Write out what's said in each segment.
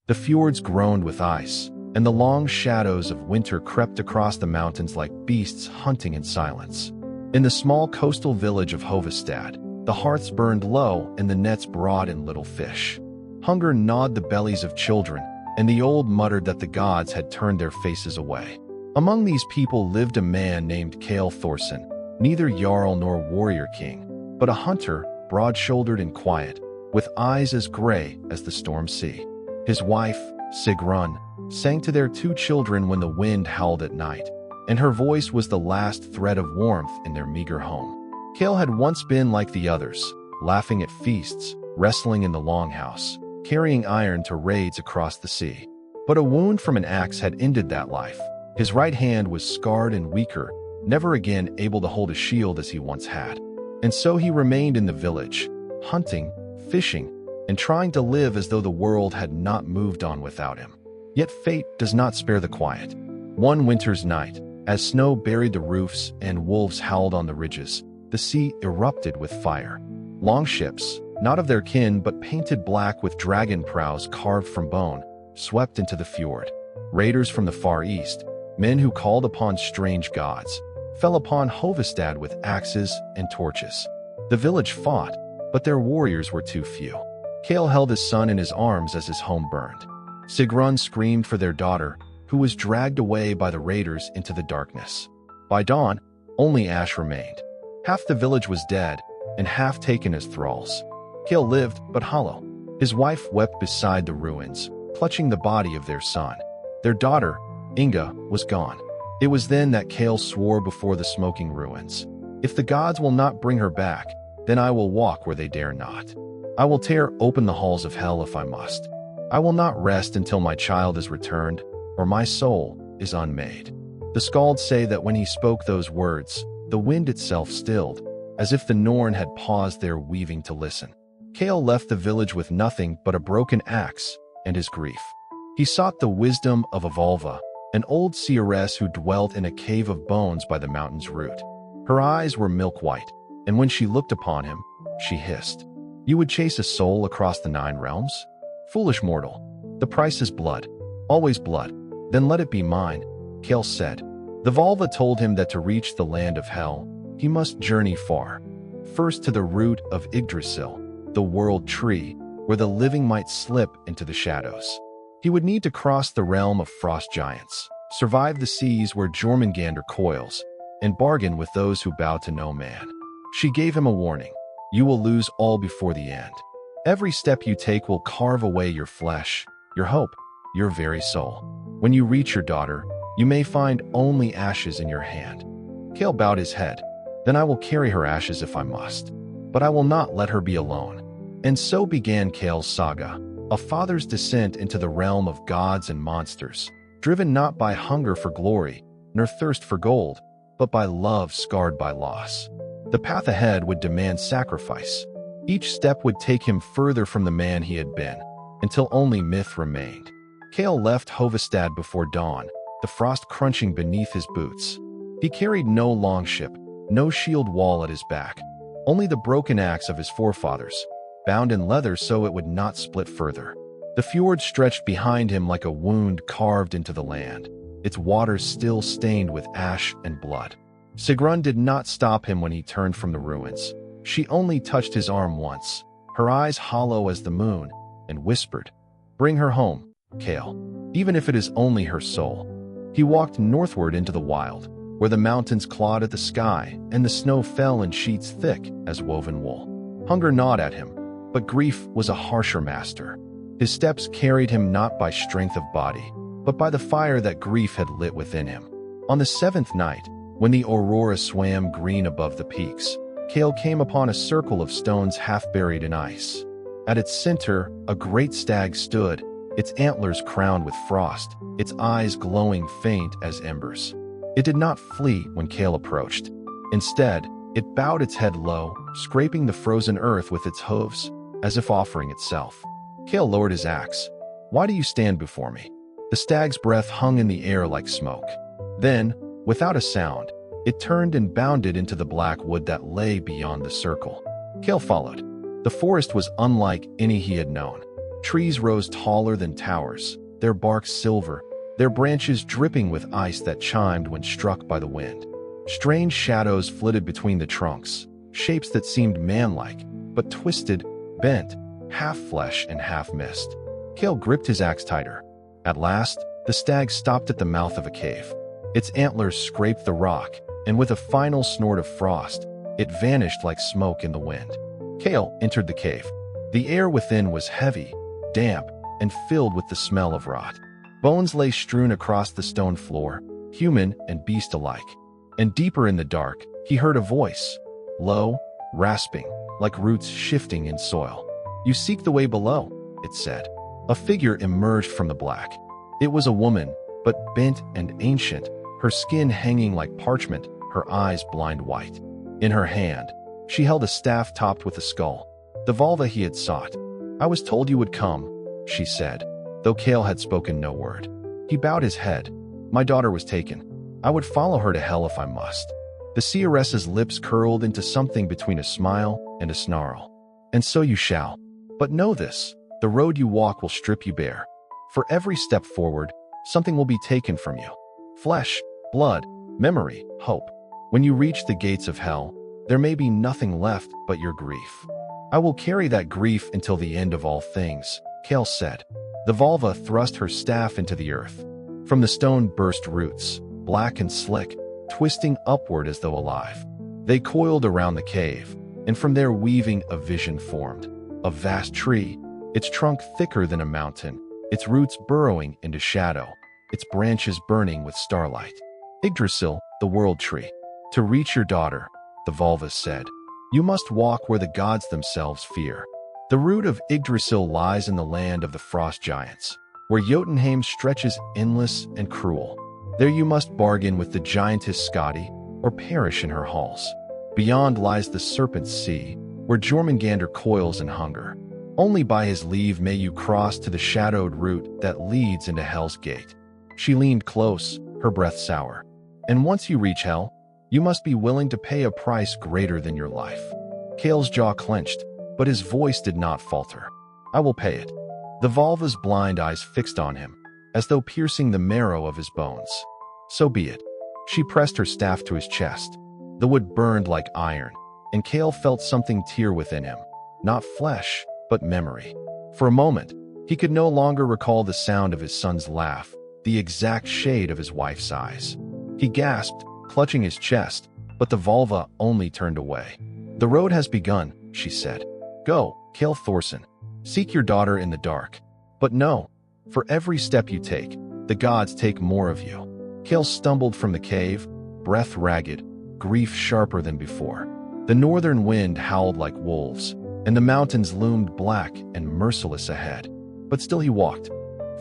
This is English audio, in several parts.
The fjords groaned with ice, and the long shadows of winter crept across the mountains like beasts hunting in silence. In the small coastal village of Hovestad, the hearths burned low and the nets brought in little fish. Hunger gnawed the bellies of children, and the old muttered that the gods had turned their faces away. Among these people lived a man named Kael Thorson, neither jarl nor warrior king, but a hunter, broad-shouldered and quiet, with eyes as gray as the storm sea. His wife, Sigrun, sang to their 2 children when the wind howled at night, and her voice was the last thread of warmth in their meager home. Kael had once been like the others, laughing at feasts, wrestling in the longhouse, carrying iron to raids across the sea. But a wound from an axe had ended that life. His right hand was scarred and weaker, never again able to hold a shield as he once had. And so he remained in the village, hunting, fishing, and trying to live as though the world had not moved on without him. Yet fate does not spare the quiet. One winter's night, as snow buried the roofs and wolves howled on the ridges, the sea erupted with fire. Longships, not of their kin but painted black with dragon prows carved from bone, swept into the fjord. Raiders from the far east, men who called upon strange gods, fell upon Hovestad with axes and torches. The village fought, but their warriors were too few. Kael held his son in his arms as his home burned. Sigrun screamed for their daughter, who was dragged away by the raiders into the darkness. By dawn, only ash remained. Half the village was dead, and half taken as thralls. Kael lived, but hollow. His wife wept beside the ruins, clutching the body of their son. Their daughter, Inga, was gone. It was then that Kael swore before the smoking ruins, "If the gods will not bring her back, then I will walk where they dare not. I will tear open the halls of hell if I must. I will not rest until my child is returned, or my soul is unmade." The skalds say that when he spoke those words, the wind itself stilled, as if the Norn had paused their weaving to listen. Kael left the village with nothing but a broken axe and his grief. He sought the wisdom of Avalva, an old seeress who dwelt in a cave of bones by the mountain's root. Her eyes were milk-white, and when she looked upon him, she hissed, "You would chase a soul across the 9 realms? Foolish mortal, the price is blood, always blood. Then let it be mine," Kael said. The Valva told him that to reach the land of hell, he must journey far. First to the root of Yggdrasil, the world tree, where the living might slip into the shadows. He would need to cross the realm of frost giants, survive the seas where Jormungandr coils, and bargain with those who bow to no man. She gave him a warning: "You will lose all before the end. Every step you take will carve away your flesh, your hope, your very soul. When you reach your daughter, you may find only ashes in your hand." Kael bowed his head. "Then I will carry her ashes if I must, but I will not let her be alone." And so began Kael's saga, a father's descent into the realm of gods and monsters, driven not by hunger for glory, nor thirst for gold, but by love scarred by loss. The path ahead would demand sacrifice. Each step would take him further from the man he had been, until only myth remained. Kael left Hovestad before dawn, the frost crunching beneath his boots. He carried no longship, no shield wall at his back, only the broken axe of his forefathers, bound in leather so it would not split further. The fjord stretched behind him like a wound carved into the land, its waters still stained with ash and blood. Sigrun did not stop him when he turned from the ruins. She only touched his arm once, her eyes hollow as the moon, and whispered, "Bring her home, Kael, even if it is only her soul." He walked northward into the wild, where the mountains clawed at the sky and the snow fell in sheets thick as woven wool. Hunger gnawed at him, but grief was a harsher master. His steps carried him not by strength of body, but by the fire that grief had lit within him. On the 7th night, when the aurora swam green above the peaks, Kael came upon a circle of stones half buried in ice. At its center, a great stag stood, its antlers crowned with frost, its eyes glowing faint as embers. It did not flee when Kael approached. Instead, it bowed its head low, scraping the frozen earth with its hooves, as if offering itself. Kael lowered his axe. "Why do you stand before me?" The stag's breath hung in the air like smoke. Then, without a sound, it turned and bounded into the black wood that lay beyond the circle. Kael followed. The forest was unlike any he had known. Trees rose taller than towers, their bark silver, their branches dripping with ice that chimed when struck by the wind. Strange shadows flitted between the trunks, shapes that seemed man-like, but twisted, bent, half flesh and half mist. Kael gripped his axe tighter. At last, the stag stopped at the mouth of a cave. Its antlers scraped the rock, and with a final snort of frost, it vanished like smoke in the wind. Kael entered the cave. The air within was heavy, damp, and filled with the smell of rot. Bones lay strewn across the stone floor, human and beast alike. And deeper in the dark, he heard a voice, low, rasping, like roots shifting in soil. "You seek the way below," it said. A figure emerged from the black. It was a woman, but bent and ancient, her skin hanging like parchment, her eyes blind white. In her hand, she held a staff topped with a skull, the vulva he had sought. "I was told you would come," she said, though Kael had spoken no word. He bowed his head. "My daughter was taken. I would follow her to hell if I must." The seeress's lips curled into something between a smile and a snarl. "And so you shall. But know this, the road you walk will strip you bare. For every step forward, something will be taken from you. Flesh, blood, memory, hope. When you reach the gates of hell, there may be nothing left but your grief. I will carry that grief until the end of all things," Kael said. The vulva thrust her staff into the earth. From the stone burst roots, black and slick, twisting upward as though alive. They coiled around the cave, and from there weaving a vision formed. A vast tree, its trunk thicker than a mountain, its roots burrowing into shadow, its branches burning with starlight. "Yggdrasil, the world tree. To reach your daughter," the vulva said, "you must walk where the gods themselves fear. The root of Yggdrasil lies in the land of the frost giants, where Jötunheim stretches endless and cruel. There you must bargain with the giantess Skadi, or perish in her halls. Beyond lies the Serpent's Sea, where Jormungandr coils in hunger. Only by his leave may you cross to the shadowed route that leads into Hell's gate." She leaned close, her breath sour. "And once you reach Hell, you must be willing to pay a price greater than your life." Kael's jaw clenched, but his voice did not falter. "I will pay it." The vulva's blind eyes fixed on him, as though piercing the marrow of his bones. "So be it." She pressed her staff to his chest. The wood burned like iron, and Kael felt something tear within him. Not flesh, but memory. For a moment, he could no longer recall the sound of his son's laugh, the exact shade of his wife's eyes. He gasped, clutching his chest, but the vulva only turned away. "The road has begun," she said. "Go, Kael Thorson. Seek your daughter in the dark. But know, for every step you take, the gods take more of you." Kael stumbled from the cave, breath ragged, grief sharper than before. The northern wind howled like wolves, and the mountains loomed black and merciless ahead. But still he walked.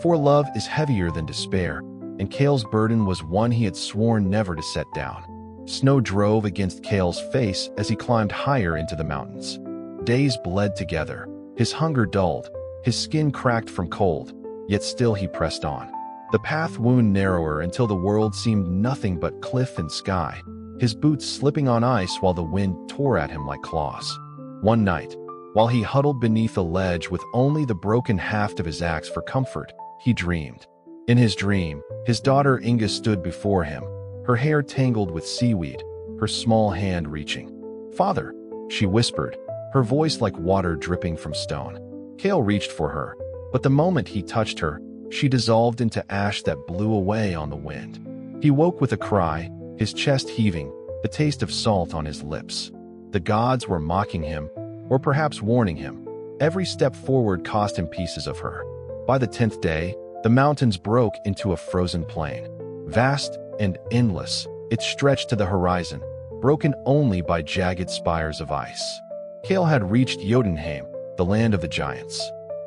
For love is heavier than despair, and Kael's burden was one he had sworn never to set down. Snow drove against Kael's face as he climbed higher into the mountains. Days bled together, his hunger dulled, his skin cracked from cold, yet still he pressed on. The path wound narrower until the world seemed nothing but cliff and sky, his boots slipping on ice while the wind tore at him like claws. One night, while he huddled beneath a ledge with only the broken haft of his axe for comfort, he dreamed. In his dream, his daughter Inga stood before him, her hair tangled with seaweed, her small hand reaching. "Father," she whispered, her voice like water dripping from stone. Kael reached for her, but the moment he touched her, she dissolved into ash that blew away on the wind. He woke with a cry, his chest heaving, the taste of salt on his lips. The gods were mocking him, or perhaps warning him. Every step forward cost him pieces of her. By the 10th day, the mountains broke into a frozen plain. Vast and endless, it stretched to the horizon, broken only by jagged spires of ice. Kael had reached Jötunheim, the land of the giants.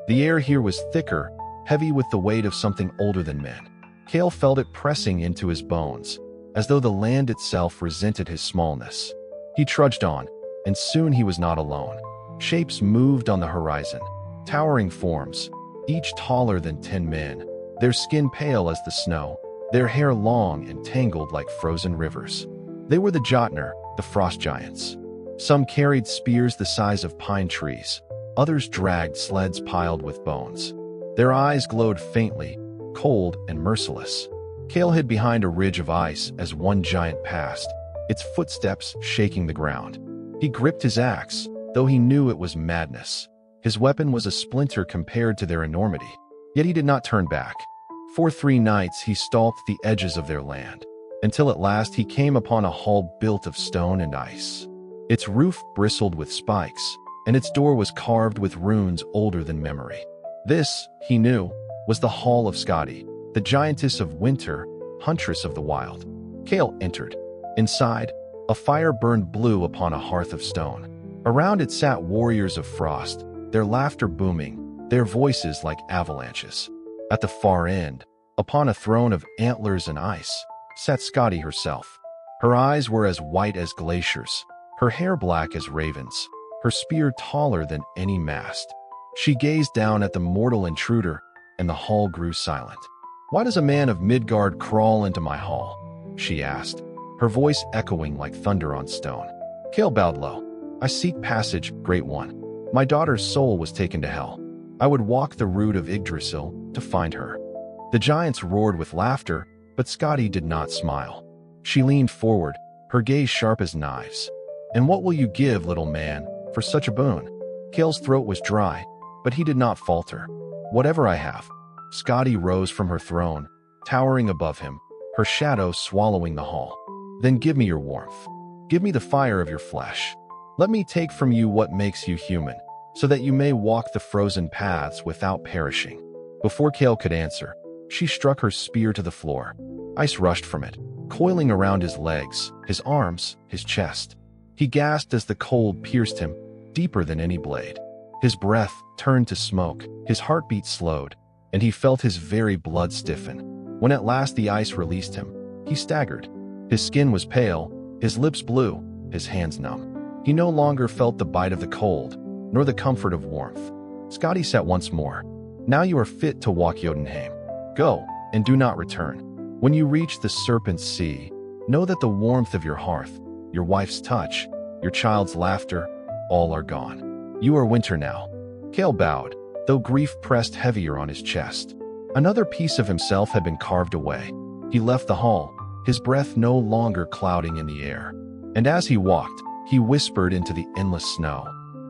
The air here was thicker, heavy with the weight of something older than men. Kael felt it pressing into his bones, as though the land itself resented his smallness. He trudged on, and soon he was not alone. Shapes moved on the horizon, towering forms, each taller than 10 men, their skin pale as the snow, their hair long and tangled like frozen rivers. They were the Jötnar, the frost giants. Some carried spears the size of pine trees, Others dragged sleds piled with bones. Their eyes glowed faintly, cold and merciless. Kael hid behind a ridge of ice as one giant passed, its footsteps shaking the ground. He gripped his axe, though he knew it was madness. His weapon was a splinter compared to their enormity. Yet he did not turn back. For 3 nights he stalked the edges of their land, until at last he came upon a hall built of stone and ice. Its roof bristled with spikes, and its door was carved with runes older than memory. This, he knew, was the Hall of Skadi, the giantess of winter, huntress of the wild. Kael entered. Inside, a fire burned blue upon a hearth of stone. Around it sat warriors of frost, their laughter booming, their voices like avalanches. At the far end, upon a throne of antlers and ice, sat Skadi herself. Her eyes were as white as glaciers, her hair black as ravens, her spear taller than any mast. She gazed down at the mortal intruder, and the hall grew silent. "Why does a man of Midgard crawl into my hall?" she asked, her voice echoing like thunder on stone. Kael bowed low. "I seek passage, Great One. My daughter's soul was taken to hell. I would walk the route of Yggdrasil to find her." The giants roared with laughter, but Skadi did not smile. She leaned forward, her gaze sharp as knives. "And what will you give, little man, for such a boon?" Kael's throat was dry, but he did not falter. "Whatever I have." Skadi rose from her throne, towering above him, her shadow swallowing the hall. "Then give me your warmth. Give me the fire of your flesh. Let me take from you what makes you human, so that you may walk the frozen paths without perishing." Before Kael could answer, she struck her spear to the floor. Ice rushed from it, coiling around his legs, his arms, his chest. He gasped as the cold pierced him, deeper than any blade. His breath turned to smoke, his heartbeat slowed, and he felt his very blood stiffen. When at last the ice released him, he staggered. His skin was pale, his lips blue, his hands numb. He no longer felt the bite of the cold, nor the comfort of warmth. Skadi sat once more. "Now you are fit to walk Jötunheim. Go, and do not return. When you reach the Serpent's Sea, know that the warmth of your hearth, your wife's touch, your child's laughter, all are gone. You are winter now." Kael bowed, though grief pressed heavier on his chest. Another piece of himself had been carved away. He left the hall, his breath no longer clouding in the air. And as he walked, he whispered into the endless snow,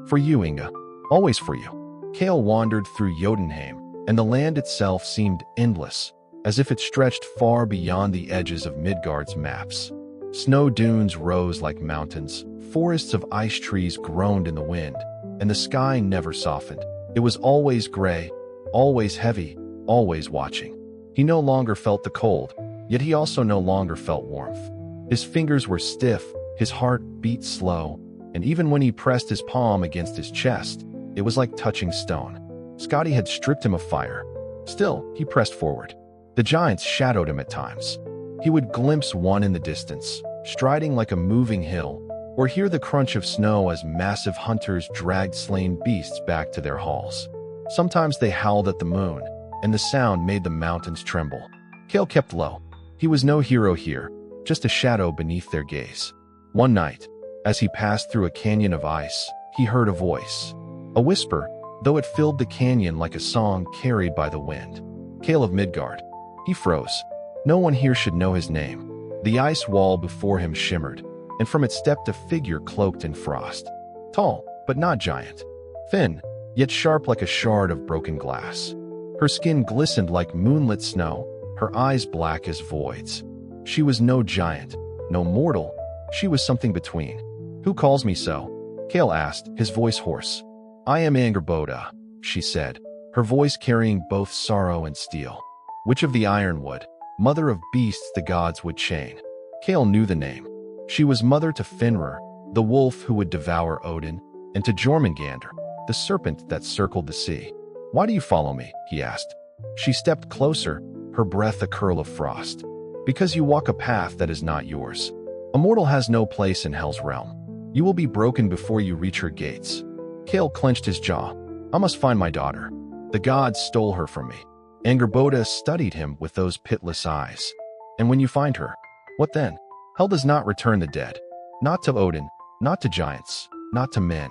"For you, Inga, always for you." Kael wandered through Jötunheim, and the land itself seemed endless, as if it stretched far beyond the edges of Midgard's maps. Snow dunes rose like mountains, forests of ice trees groaned in the wind, and the sky never softened. It was always gray, always heavy, always watching. He no longer felt the cold, yet he also no longer felt warmth. His fingers were stiff, his heart beat slow, and even when he pressed his palm against his chest, it was like touching stone. Skadi had stripped him of fire. Still, he pressed forward. The giants shadowed him at times. He would glimpse one in the distance, striding like a moving hill, or hear the crunch of snow as massive hunters dragged slain beasts back to their halls. Sometimes they howled at the moon, and the sound made the mountains tremble. Kael kept low. He was no hero here, just a shadow beneath their gaze. One night, as he passed through a canyon of ice, he heard a voice. A whisper, though it filled the canyon like a song carried by the wind. "Kael of Midgard." He froze. No one here should know his name. The ice wall before him shimmered, and from it stepped a figure cloaked in frost. Tall, but not giant. Thin, yet sharp like a shard of broken glass. Her skin glistened like moonlit snow, her eyes black as voids. She was no giant, no mortal. She was something between. "Who calls me so?" Kael asked, his voice hoarse. "I am Angerboda," she said, her voice carrying both sorrow and steel. "Witch of the Ironwood, mother of beasts the gods would chain." Kael knew the name. She was mother to Fenrir, the wolf who would devour Odin, and to Jormungandr, the serpent that circled the sea. "Why do you follow me?" he asked. She stepped closer, her breath a curl of frost. "Because you walk a path that is not yours. A mortal has no place in Hell's realm. You will be broken before you reach her gates." Kael clenched his jaw. "I must find my daughter. The gods stole her from me." Angerboda studied him with those pitiless eyes. "And when you find her, what then? Hell does not return the dead. Not to Odin, not to giants, not to men."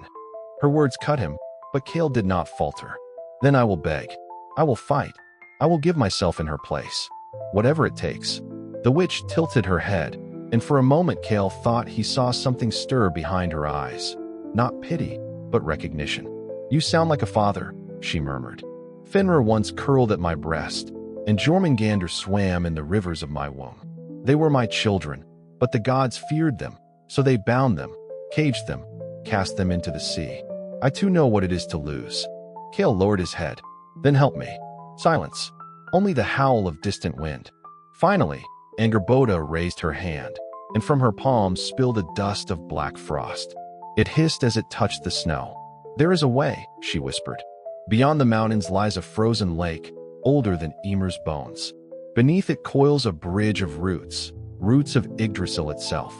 Her words cut him, But Kael did not falter. Then I will beg. I will fight. I will give myself in her place. Whatever it takes. The witch tilted her head, and for a moment Kael thought he saw something stir behind her eyes. Not pity, but recognition. You sound like a father, she murmured. Fenrir once curled at my breast, and Jormungandr swam in the rivers of my womb. They were my children, but the gods feared them, so they bound them, caged them, cast them into the sea. I too know what it is to lose. Kael lowered his head. Then help me. Silence. Only the howl of distant wind. Finally, Angerboda raised her hand, and from her palms spilled a dust of black frost. It hissed as it touched the snow. There is a way, she whispered. Beyond the mountains lies a frozen lake, older than Ymir's bones. Beneath it coils a bridge of roots, roots of Yggdrasil itself.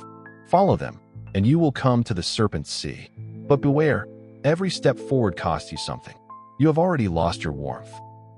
Follow them, and you will come to the Serpent's Sea. But beware, every step forward costs you something. You have already lost your warmth.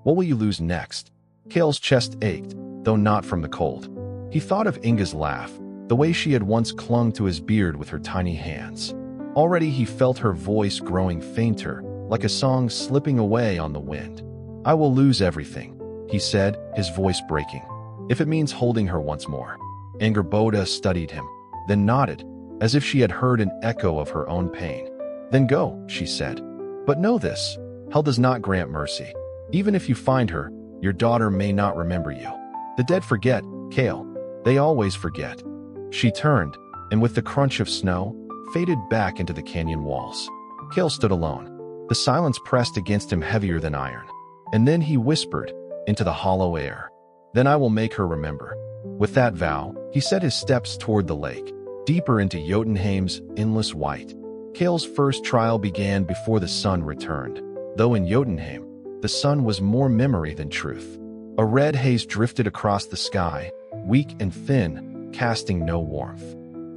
What will you lose next? Kael's chest ached, though not from the cold. He thought of Inga's laugh, the way she had once clung to his beard with her tiny hands. Already he felt her voice growing fainter, like a song slipping away on the wind. I will lose everything, he said, his voice breaking, if it means holding her once more. Angerboda studied him, then nodded, as if she had heard an echo of her own pain. Then go, she said. But know this, hell does not grant mercy. Even if you find her, your daughter may not remember you. The dead forget, Kael. They always forget. She turned, and with the crunch of snow, faded back into the canyon walls. Kael stood alone. The silence pressed against him heavier than iron. And then he whispered, into the hollow air. Then I will make her remember. With that vow, he set his steps toward the lake, deeper into Jötunheim's endless white. Kael's first trial began before the sun returned, though in Jötunheim, the sun was more memory than truth. A red haze drifted across the sky, weak and thin, casting no warmth.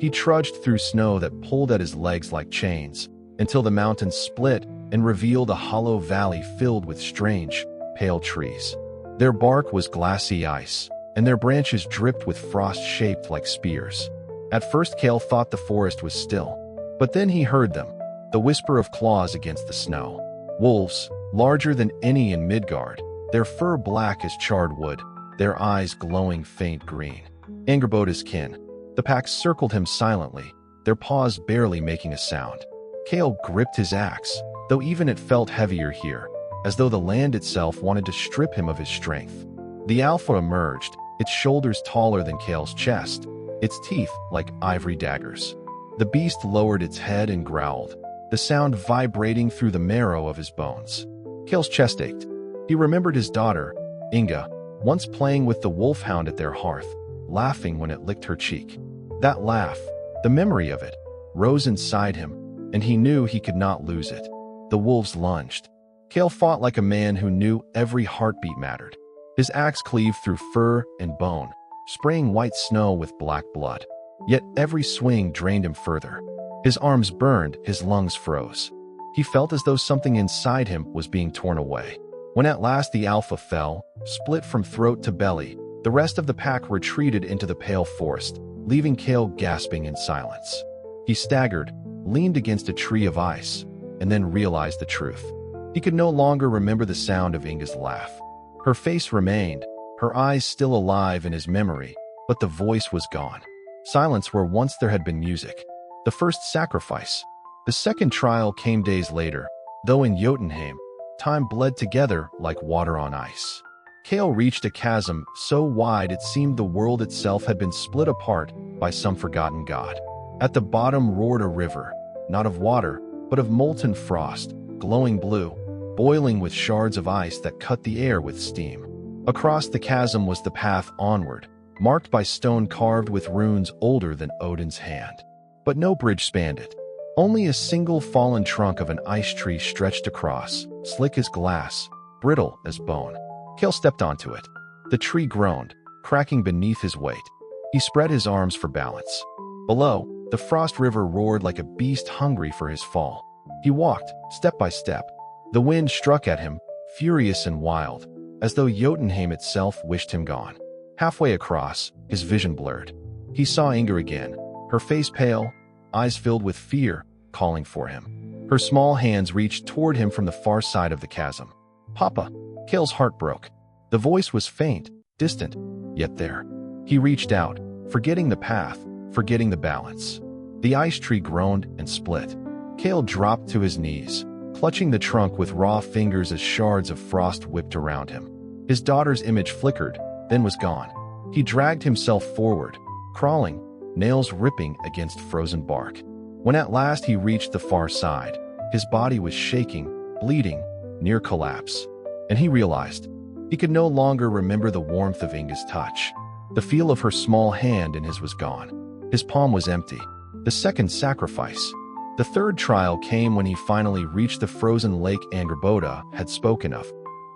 He trudged through snow that pulled at his legs like chains, until the mountains split and revealed a hollow valley filled with strange, pale trees. Their bark was glassy ice, and their branches dripped with frost shaped like spears. At first Kael thought the forest was still, but then he heard them, the whisper of claws against the snow. Wolves, larger than any in Midgard, their fur black as charred wood, their eyes glowing faint green. Angerboda's kin. The pack circled him silently, their paws barely making a sound. Kael gripped his axe, though even it felt heavier here, as though the land itself wanted to strip him of his strength. The alpha emerged, its shoulders taller than Kael's chest, its teeth like ivory daggers. The beast lowered its head and growled, the sound vibrating through the marrow of his bones. Kael's chest ached. He remembered his daughter, Inga, once playing with the wolfhound at their hearth, laughing when it licked her cheek. That laugh, the memory of it, rose inside him, and he knew he could not lose it. The wolves lunged. Kael fought like a man who knew every heartbeat mattered. His axe cleaved through fur and bone, spraying white snow with black blood. Yet every swing drained him further. His arms burned, his lungs froze. He felt as though something inside him was being torn away. When at last the alpha fell, split from throat to belly, the rest of the pack retreated into the pale forest, leaving Kael gasping in silence. He staggered, leaned against a tree of ice, and then realized the truth. He could no longer remember the sound of Inga's laugh. Her face remained, her eyes still alive in his memory, but the voice was gone. Silence where once there had been music. The first sacrifice. The second trial came days later, though in Jötunheim, time bled together like water on ice. Kael reached a chasm so wide it seemed the world itself had been split apart by some forgotten god. At the bottom roared a river, not of water, but of molten frost, glowing blue, boiling with shards of ice that cut the air with steam. Across the chasm was the path onward, marked by stone carved with runes older than Odin's hand. But no bridge spanned it. Only a single fallen trunk of an ice tree stretched across, slick as glass, brittle as bone. Kael stepped onto it. The tree groaned, cracking beneath his weight. He spread his arms for balance. Below, the frost river roared like a beast hungry for his fall. He walked, step by step. The wind struck at him, furious and wild, as though Jötunheim itself wished him gone. Halfway across, his vision blurred. He saw Inga again, her face pale, eyes filled with fear, calling for him. Her small hands reached toward him from the far side of the chasm. "Papa!" Kael's heart broke. The voice was faint, distant, yet there. He reached out, forgetting the path, forgetting the balance. The ice tree groaned and split. Kael dropped to his knees, clutching the trunk with raw fingers as shards of frost whipped around him. His daughter's image flickered, then was gone. He dragged himself forward, crawling, nails ripping against frozen bark. When at last he reached the far side, his body was shaking, bleeding, near collapse. And he realized he could no longer remember the warmth of Inga's touch. The feel of her small hand in his was gone. His palm was empty. The second sacrifice. The third trial came when he finally reached the frozen lake Angerboda had spoken of.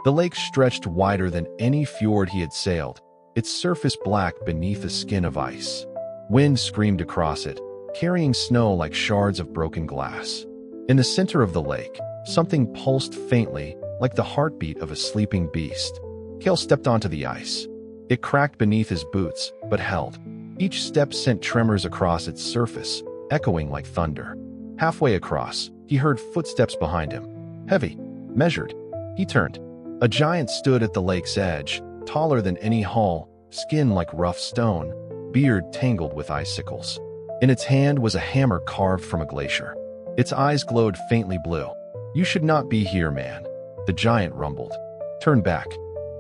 The lake stretched wider than any fjord he had sailed, its surface black beneath a skin of ice. Wind screamed across it, carrying snow like shards of broken glass. In the center of the lake, something pulsed faintly, like the heartbeat of a sleeping beast. Kael stepped onto the ice. It cracked beneath his boots, but held. Each step sent tremors across its surface, echoing like thunder. Halfway across, he heard footsteps behind him. Heavy, measured. He turned. A giant stood at the lake's edge, taller than any hall, skin like rough stone, beard tangled with icicles. In its hand was a hammer carved from a glacier. Its eyes glowed faintly blue. "You should not be here, man," the giant rumbled. "Turn back.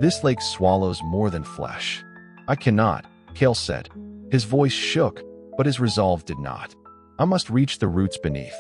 This lake swallows more than flesh." "I cannot," Kael said. His voice shook, but his resolve did not. "I must reach the roots beneath.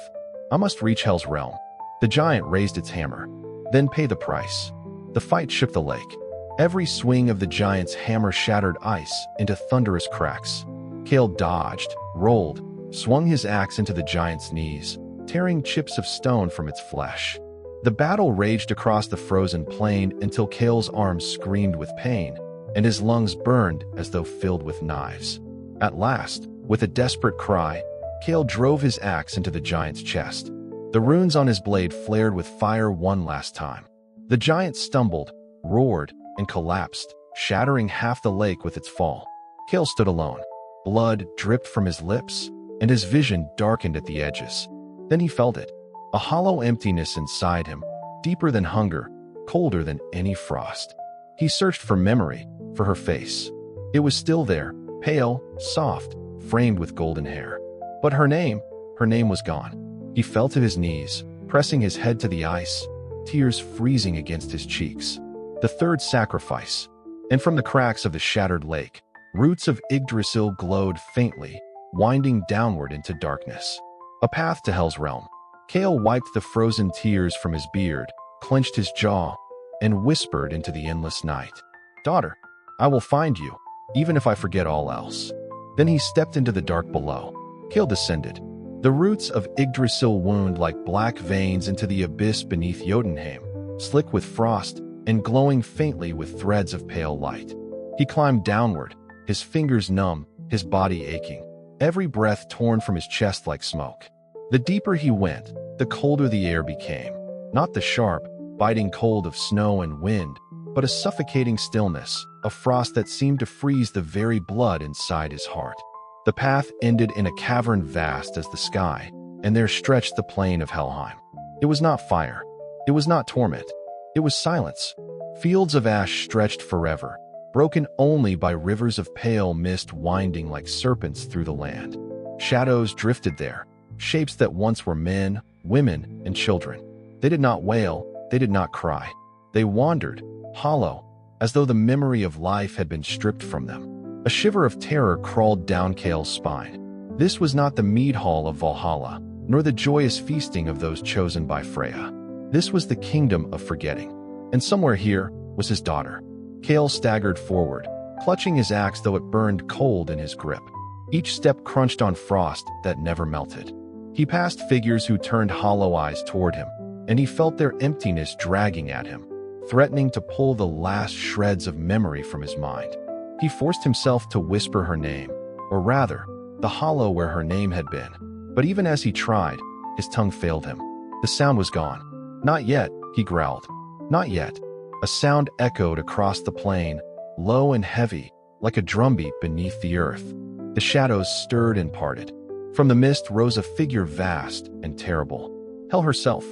I must reach Hell's realm." The giant raised its hammer. "Then pay the price." The fight shook the lake. Every swing of the giant's hammer shattered ice into thunderous cracks. Kael dodged, rolled, swung his axe into the giant's knees, tearing chips of stone from its flesh. The battle raged across the frozen plain until Kael's arms screamed with pain, and his lungs burned as though filled with knives. At last, with a desperate cry, Kael drove his axe into the giant's chest. The runes on his blade flared with fire one last time. The giant stumbled, roared, and collapsed, shattering half the lake with its fall. Kael stood alone. Blood dripped from his lips, and his vision darkened at the edges. Then he felt it. A hollow emptiness inside him, deeper than hunger, colder than any frost. He searched for memory, for her face. It was still there, pale, soft, framed with golden hair. But her name was gone. He fell to his knees, pressing his head to the ice, tears freezing against his cheeks. The third sacrifice. And from the cracks of the shattered lake, roots of Yggdrasil glowed faintly, winding downward into darkness. A path to Hell's realm. Kael wiped the frozen tears from his beard, clenched his jaw, and whispered into the endless night. "Daughter, I will find you, even if I forget all else." Then he stepped into the dark below. Kael descended. The roots of Yggdrasil wound like black veins into the abyss beneath Jötunheim, slick with frost and glowing faintly with threads of pale light. He climbed downward, his fingers numb, his body aching, every breath torn from his chest like smoke. The deeper he went, the colder the air became. Not the sharp, biting cold of snow and wind, but a suffocating stillness, a frost that seemed to freeze the very blood inside his heart. The path ended in a cavern vast as the sky, and there stretched the plain of Helheim. It was not fire. It was not torment. It was silence. Fields of ash stretched forever, broken only by rivers of pale mist winding like serpents through the land. Shadows drifted there, shapes that once were men, women, and children. They did not wail, they did not cry. They wandered, hollow, as though the memory of life had been stripped from them. A shiver of terror crawled down Kael's spine. This was not the mead hall of Valhalla, nor the joyous feasting of those chosen by Freya. This was the kingdom of forgetting. And somewhere here was his daughter. Kael staggered forward, clutching his axe though it burned cold in his grip. Each step crunched on frost that never melted. He passed figures who turned hollow eyes toward him, and he felt their emptiness dragging at him, threatening to pull the last shreds of memory from his mind. He forced himself to whisper her name, or rather, the hollow where her name had been. But even as he tried, his tongue failed him. The sound was gone. "Not yet," he growled. "Not yet." A sound echoed across the plain, low and heavy, like a drumbeat beneath the earth. The shadows stirred and parted. From the mist rose a figure vast and terrible. Hel herself.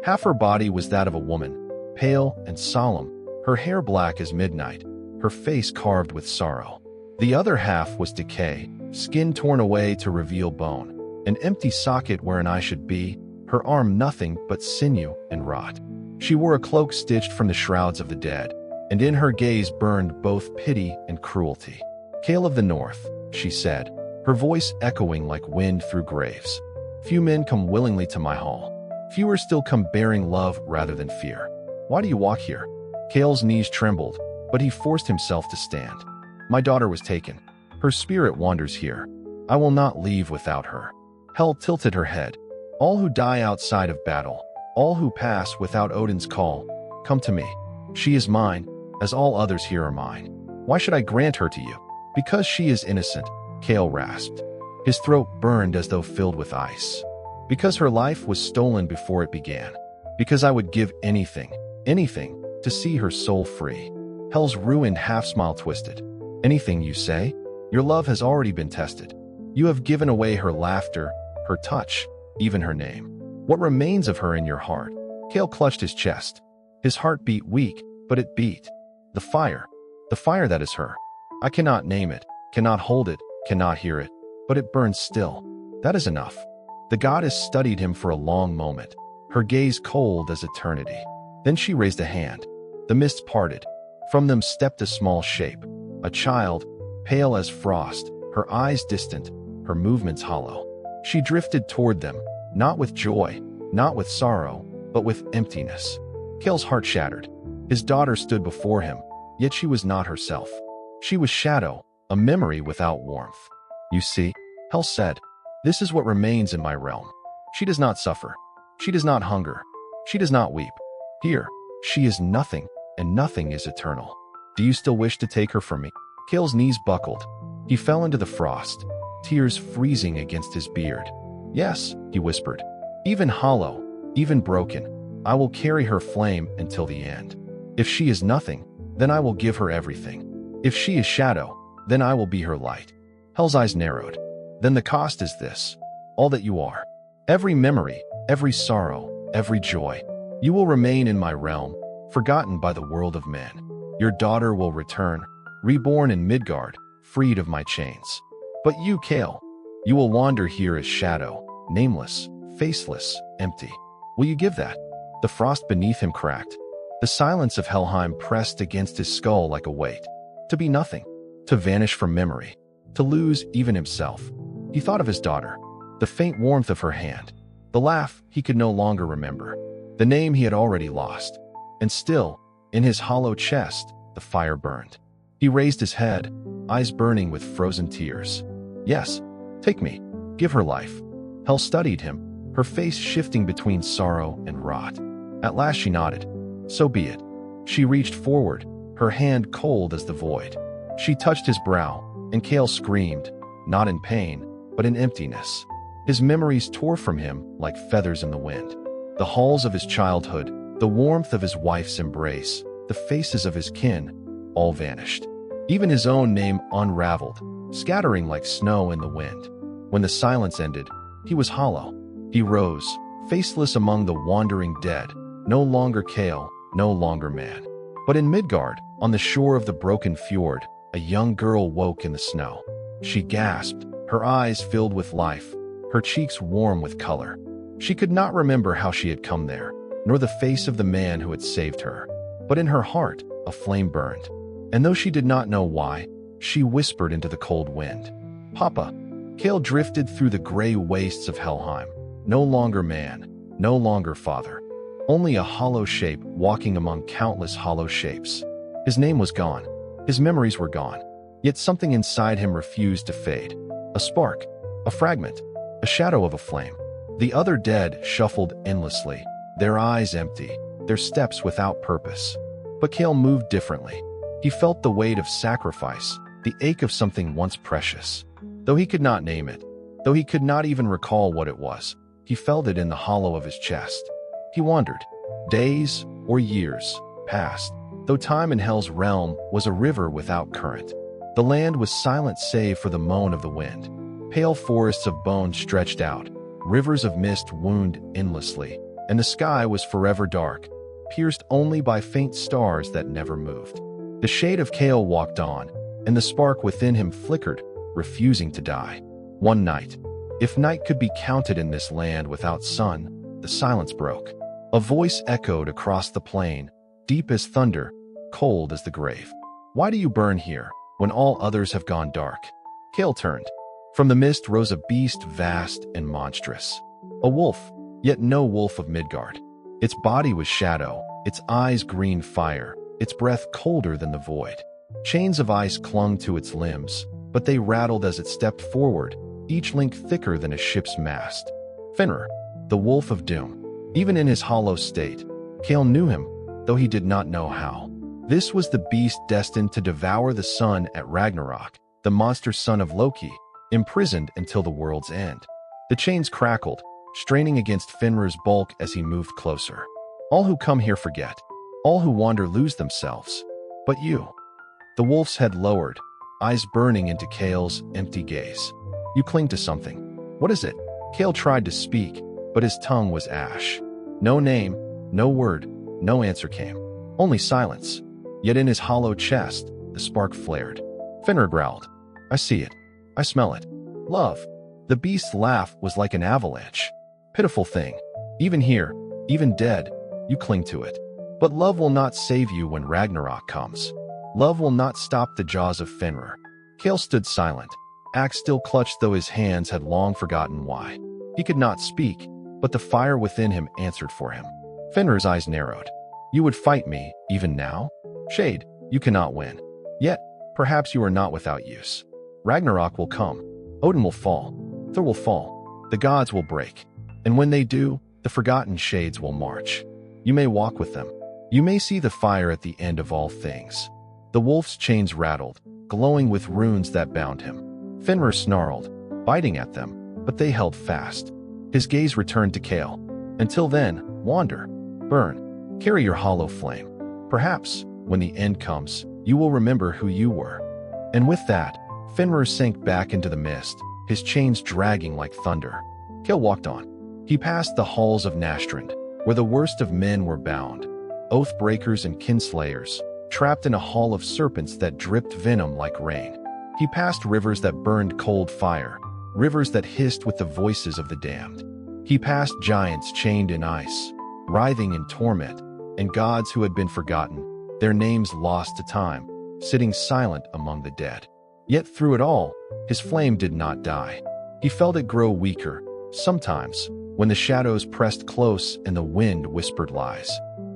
Half her body was that of a woman, pale and solemn, her hair black as midnight, her face carved with sorrow. The other half was decay, skin torn away to reveal bone, an empty socket wherein I should be, her arm nothing but sinew and rot. She wore a cloak stitched from the shrouds of the dead, and in her gaze burned both pity and cruelty. Kael of the North, she said, her voice echoing like wind through graves. Few men come willingly to my hall. Fewer still come bearing love rather than fear. Why do you walk here? Kael's knees trembled, but he forced himself to stand. My daughter was taken. Her spirit wanders here. I will not leave without her. Hel tilted her head. All who die outside of battle, all who pass without Odin's call, come to me. She is mine, as all others here are mine. Why should I grant her to you? Because she is innocent, Kael rasped. His throat burned as though filled with ice. Because her life was stolen before it began. Because I would give anything, to see her soul free. Hel's ruined half-smile twisted. Anything you say? Your love has already been tested. You have given away her laughter, her touch, even her name. What remains of her in your heart? Kael clutched his chest. His heart beat weak, but it beat. The fire that is her. I cannot name it, cannot hold it, cannot hear it, but it burns still. That is enough. The goddess studied him for a long moment, her gaze cold as eternity. Then she raised a hand. The mists parted. From them stepped a small shape, a child, pale as frost, her eyes distant, her movements hollow. She drifted toward them, not with joy, not with sorrow, but with emptiness. Kael's heart shattered. His daughter stood before him, yet she was not herself. She was shadow, a memory without warmth. You see, Hel said, this is what remains in my realm. She does not suffer. She does not hunger. She does not weep. Here, she is nothing, and nothing is eternal. Do you still wish to take her from me? Kael's knees buckled. He fell into the frost, tears freezing against his beard. Yes, he whispered. Even hollow, even broken, I will carry her flame until the end. If she is nothing, then I will give her everything. If she is shadow, then I will be her light. Hel's eyes narrowed. Then the cost is this, all that you are. Every memory, every sorrow, every joy. You will remain in my realm, forgotten by the world of men. Your daughter will return, reborn in Midgard, freed of my chains. But you, Kael, you will wander here as shadow, nameless, faceless, empty. Will you give that? The frost beneath him cracked. The silence of Helheim pressed against his skull like a weight. To be nothing, to vanish from memory, to lose even himself. He thought of his daughter, the faint warmth of her hand, the laugh he could no longer remember, the name he had already lost. And still, in his hollow chest, the fire burned. He raised his head, eyes burning with frozen tears. Yes, take me, give her life. Hel studied him, her face shifting between sorrow and rot. At last she nodded. So be it. She reached forward, her hand cold as the void. She touched his brow, and Kael screamed, not in pain, but in emptiness. His memories tore from him like feathers in the wind. The halls of his childhood, the warmth of his wife's embrace, the faces of his kin, all vanished. Even his own name unraveled, scattering like snow in the wind. When the silence ended, he was hollow. He rose, faceless among the wandering dead, no longer Kael, no longer man. But in Midgard, on the shore of the broken fjord, a young girl woke in the snow. She gasped, her eyes filled with life, her cheeks warm with color. She could not remember how she had come there, nor the face of the man who had saved her. But in her heart, a flame burned. And though she did not know why, she whispered into the cold wind. Papa. Kael drifted through the gray wastes of Helheim. No longer man, no longer father. Only a hollow shape walking among countless hollow shapes. His name was gone. His memories were gone. Yet something inside him refused to fade. A spark, a fragment, a shadow of a flame. The other dead shuffled endlessly, their eyes empty, their steps without purpose. But Kael moved differently. He felt the weight of sacrifice, the ache of something once precious. Though he could not name it, though he could not even recall what it was, he felt it in the hollow of his chest. He wandered. Days or years passed, though time in Hel's realm was a river without current. The land was silent save for the moan of the wind. Pale forests of bone stretched out, Rivers of mist wound endlessly, and the sky was forever dark, pierced only by faint stars that never moved. The shade of Kael walked on, and the spark within him flickered, refusing to die. One night, if night could be counted in this land without sun, the silence broke. A voice echoed across the plain, deep as thunder, cold as the grave. "Why do you burn here, when all others have gone dark?" Kael turned. From the mist rose a beast vast and monstrous. A wolf, yet no wolf of Midgard. Its body was shadow, its eyes green fire, its breath colder than the void. Chains of ice clung to its limbs, but they rattled as it stepped forward, each link thicker than a ship's mast. Fenrir, the wolf of doom. Even in his hollow state, Kael knew him, though he did not know how. This was the beast destined to devour the sun at Ragnarok, the monster son of Loki, imprisoned until the world's end. The chains crackled, straining against Fenrir's bulk as he moved closer. All who come here forget. All who wander lose themselves. But you. The wolf's head lowered, eyes burning into Kael's empty gaze. You cling to something. What is it? Kael tried to speak, but his tongue was ash. No name, no word, no answer came. Only silence. Yet in his hollow chest, the spark flared. Fenrir growled. "I see it. I smell it. Love." The beast's laugh was like an avalanche. "Pitiful thing. Even here, even dead, you cling to it. But love will not save you when Ragnarok comes. Love will not stop the jaws of Fenrir." Kael stood silent, axe still clutched though his hands had long forgotten why. He could not speak, but the fire within him answered for him. Fenrir's eyes narrowed. "You would fight me, even now? Shade, you cannot win. Yet, perhaps you are not without use. Ragnarok will come. Odin will fall. Thor will fall. The gods will break. And when they do, the forgotten shades will march. You may walk with them. You may see the fire at the end of all things." The wolf's chains rattled, glowing with runes that bound him. Fenrir snarled, biting at them, but they held fast. His gaze returned to Kael. "Until then, wander, burn, carry your hollow flame. Perhaps, when the end comes, you will remember who you were." And with that, Fenrir sank back into the mist, his chains dragging like thunder. Kael walked on. He passed the halls of Nastrand, where the worst of men were bound, oath-breakers and kinslayers, trapped in a hall of serpents that dripped venom like rain. He passed rivers that burned cold fire, rivers that hissed with the voices of the damned. He passed giants chained in ice, writhing in torment, and gods who had been forgotten, their names lost to time, sitting silent among the dead. Yet through it all, his flame did not die. He felt it grow weaker, sometimes, when the shadows pressed close and the wind whispered lies.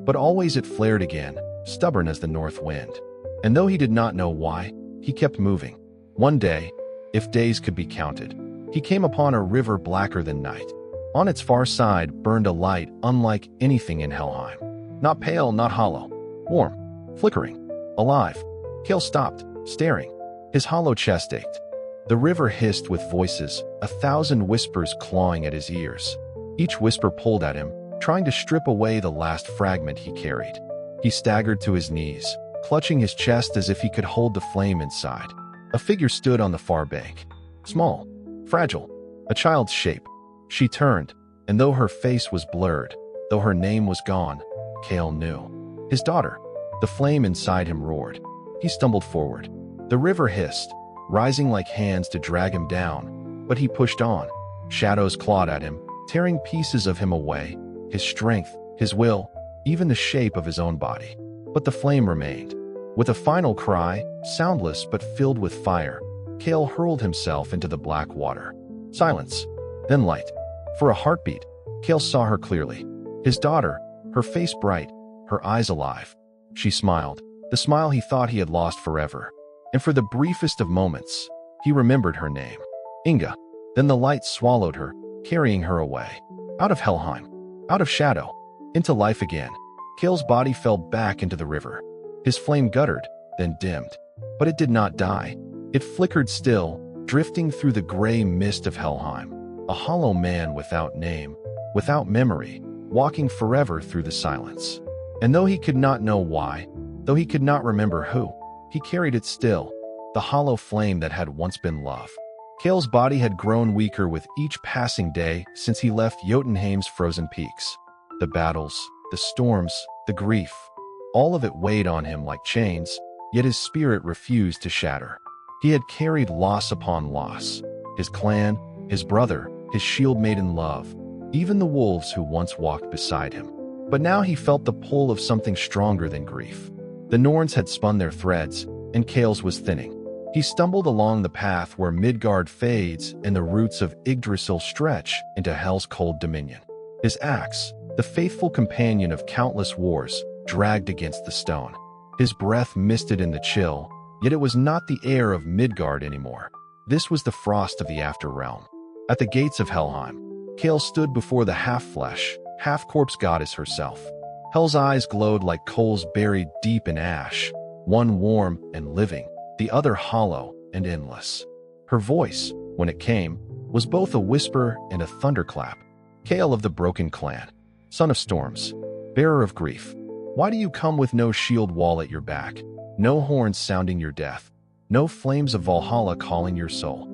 But always it flared again, stubborn as the north wind. And though he did not know why, he kept moving. One day, if days could be counted, he came upon a river blacker than night. On its far side burned a light unlike anything in Helheim. Not pale, not hollow. Warm, flickering, alive. Kael stopped, staring. His hollow chest ached. The river hissed with voices, 1,000 whispers clawing at his ears. Each whisper pulled at him, trying to strip away the last fragment he carried. He staggered to his knees, clutching his chest as if he could hold the flame inside. A figure stood on the far bank. Small, fragile, a child's shape. She turned, and though her face was blurred, though her name was gone, Kael knew. His daughter. The flame inside him roared. He stumbled forward. The river hissed, rising like hands to drag him down, but he pushed on. Shadows clawed at him, tearing pieces of him away, his strength, his will, even the shape of his own body. But the flame remained. With a final cry, soundless but filled with fire, Kael hurled himself into the black water. Silence, then light. For a heartbeat, Kael saw her clearly. His daughter, her face bright, her eyes alive. She smiled, the smile he thought he had lost forever. And for the briefest of moments, he remembered her name. Inga. Then the light swallowed her, carrying her away. Out of Helheim, out of shadow, into life again. Kael's body fell back into the river. His flame guttered, then dimmed. But it did not die. It flickered still, drifting through the gray mist of Helheim. A hollow man without name, without memory, walking forever through the silence. And though he could not know why, though he could not remember who, he carried it still, the hollow flame that had once been love. Kael's body had grown weaker with each passing day since he left Jötunheim's frozen peaks. The battles, the storms, the grief, all of it weighed on him like chains, yet his spirit refused to shatter. He had carried loss upon loss. His clan, his brother, his shield-maiden love, even the wolves who once walked beside him. But now he felt the pull of something stronger than grief. The Norns had spun their threads, and Kael's was thinning. He stumbled along the path where Midgard fades and the roots of Yggdrasil stretch into Hell's cold dominion. His axe, the faithful companion of countless wars, dragged against the stone. His breath misted in the chill, yet it was not the air of Midgard anymore. This was the frost of the Afterrealm. At the gates of Helheim, Kael stood before the half-flesh, half-corpse goddess herself. Hell's eyes glowed like coals buried deep in ash, one warm and living, the other hollow and endless. Her voice, when it came, was both a whisper and a thunderclap. Kael of the broken clan, son of storms, bearer of grief, why do you come with no shield wall at your back, no horns sounding your death, no flames of Valhalla calling your soul?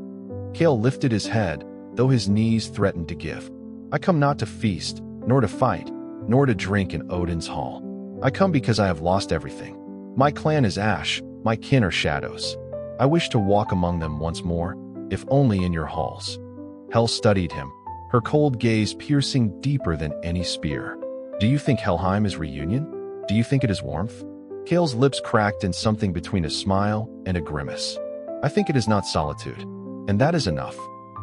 Kael lifted his head, though his knees threatened to give. I come not to feast, nor to fight, nor to drink in Odin's hall. I come because I have lost everything. My clan is ash, my kin are shadows. I wish to walk among them once more, if only in your halls. Hel studied him, her cold gaze piercing deeper than any spear. Do you think Helheim is reunion? Do you think it is warmth? Kael's lips cracked in something between a smile and a grimace. I think it is not solitude, and that is enough.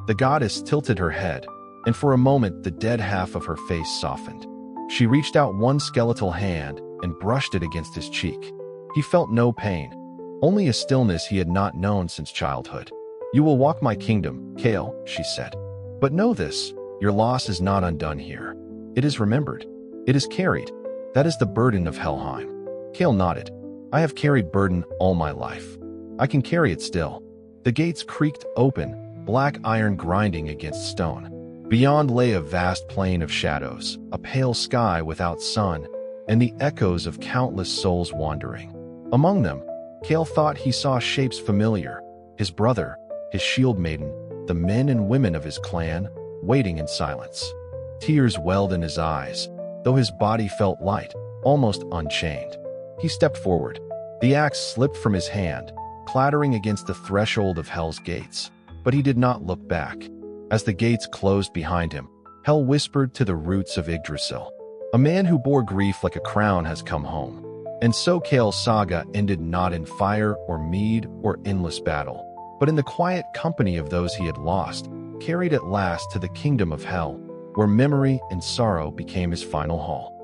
The goddess tilted her head, and for a moment the dead half of her face softened. She reached out one skeletal hand and brushed it against his cheek. He felt no pain, only a stillness he had not known since childhood. You will walk my kingdom, Kael, she said. But know this, your loss is not undone here. It is remembered. It is carried. That is the burden of Helheim. Kael nodded. I have carried burden all my life. I can carry it still. The gates creaked open, black iron grinding against stone. Beyond lay a vast plain of shadows, a pale sky without sun, and the echoes of countless souls wandering. Among them, Kael thought he saw shapes familiar, his brother, his shield maiden, the men and women of his clan, waiting in silence. Tears welled in his eyes, though his body felt light, almost unchained. He stepped forward. The axe slipped from his hand, clattering against the threshold of Hell's gates, but he did not look back. As the gates closed behind him, Hel whispered to the roots of Yggdrasil. A man who bore grief like a crown has come home. And so Kael's saga ended not in fire or mead or endless battle, but in the quiet company of those he had lost, carried at last to the kingdom of Hel, where memory and sorrow became his final hall.